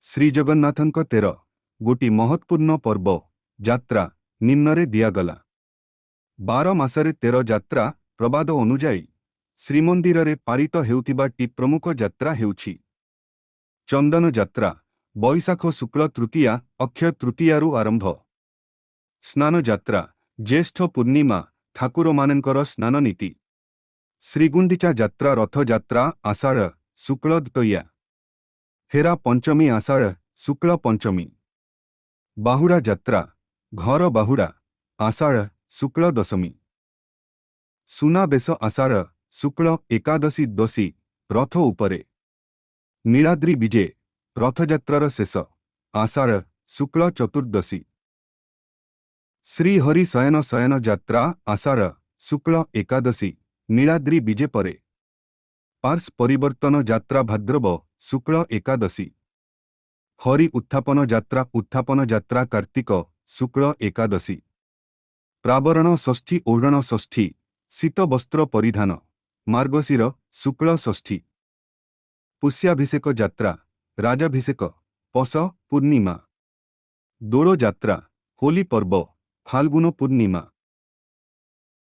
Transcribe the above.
ଶ୍ରୀଜଗନ୍ନାଥଙ୍କ 13 ଗୋଟି ମହତ୍ୱପୂର୍ଣ୍ଣ ପର୍ବ ଯାତ୍ରା ନିମ୍ନରେ ଦିଆଗଲା। 12 ମାସରେ 13 ଯାତ୍ରା ପ୍ରବାଦ ଅନୁଯାୟୀ ଶ୍ରୀମନ୍ଦିରରେ ପାଳିତ ହେଉଥିବା ଟି ପ୍ରମୁଖ ଯାତ୍ରା ହେଉଛି ଚନ୍ଦନ ଯାତ୍ରା। ବୈଶାଖ ଶୁକ୍ଳ ତୃତୀୟା ଅକ୍ଷୟ ତୃତୀୟାରୁ ଆରମ୍ଭ। ସ୍ନାନ ଯାତ୍ରା ଜ୍ୟେଷ୍ଠ ପୂର୍ଣ୍ଣିମା ଠାକୁରମାନଙ୍କର ସ୍ନାନ ନୀତି। ଶ୍ରୀଗୁଣ୍ଡିଚା ଯାତ୍ରା ରଥଯାତ୍ରା ଆଷାଢ଼ ଶୁକ୍ଳ ଦ୍ୱିତୀୟା। ହେରା ପଞ୍ଚମୀ ଆଷାଢ଼ ଶୁକ୍ଳ ପଞ୍ଚମୀ। ବାହୁଡ଼ା ଯାତ୍ରା ଘର ବାହୁଡ଼ା ଆଷାଢ଼ ଶୁକ୍ଳ ଦଶମୀ। ସୁନାବେଶ ଆଷାଢ଼ ଶୁକ୍ଳ ଏକାଦଶୀ ଦଶୀ ରଥ ଉପରେ। ନୀଳାଦ୍ରି ବିଜେ ରଥଯାତ୍ରାର ଶେଷ ଆଷାଢ଼ ଶୁକ୍ଳ ଚତୁର୍ଦ୍ଦଶୀ। ଶ୍ରୀହରି ଶୟନ ଶୟନ ଯାତ୍ରା ଆଷାଢ଼ ଶୁକ୍ଳ ଏକାଦଶୀ ନୀଳାଦ୍ରି ବିଜେ ପରେ। ପାର୍ଶ ପରିବର୍ତ୍ତନ ଯାତ୍ରା ଭାଦ୍ରବ ଶୁକ୍ଳ ଏକାଦଶୀ। ହରି ଉତ୍ଥାପନ ଯାତ୍ରା କାର୍ତ୍ତିକ ଶୁକ୍ଳ ଏକାଦଶୀ। ପ୍ରାବରଣ ଷଷ୍ଠୀ ଓଢ଼ଣ ଷଷ୍ଠୀ ଶୀତ ବସ୍ତ୍ର ପରିଧାନ ମାର୍ଗଶିର ଶୁକ୍ଳ ଷଷ୍ଠୀ। ପୁଷ୍ୟାଭିଷେକ ଯାତ୍ରା ରାଜାଭିଷେକ ପୌଷ ପୂର୍ଣ୍ଣିମା। ଦୋଳ ଯାତ୍ରା ହୋଲି ପର୍ବ ଫାଲ୍ଗୁନ ପୂର୍ଣ୍ଣିମା।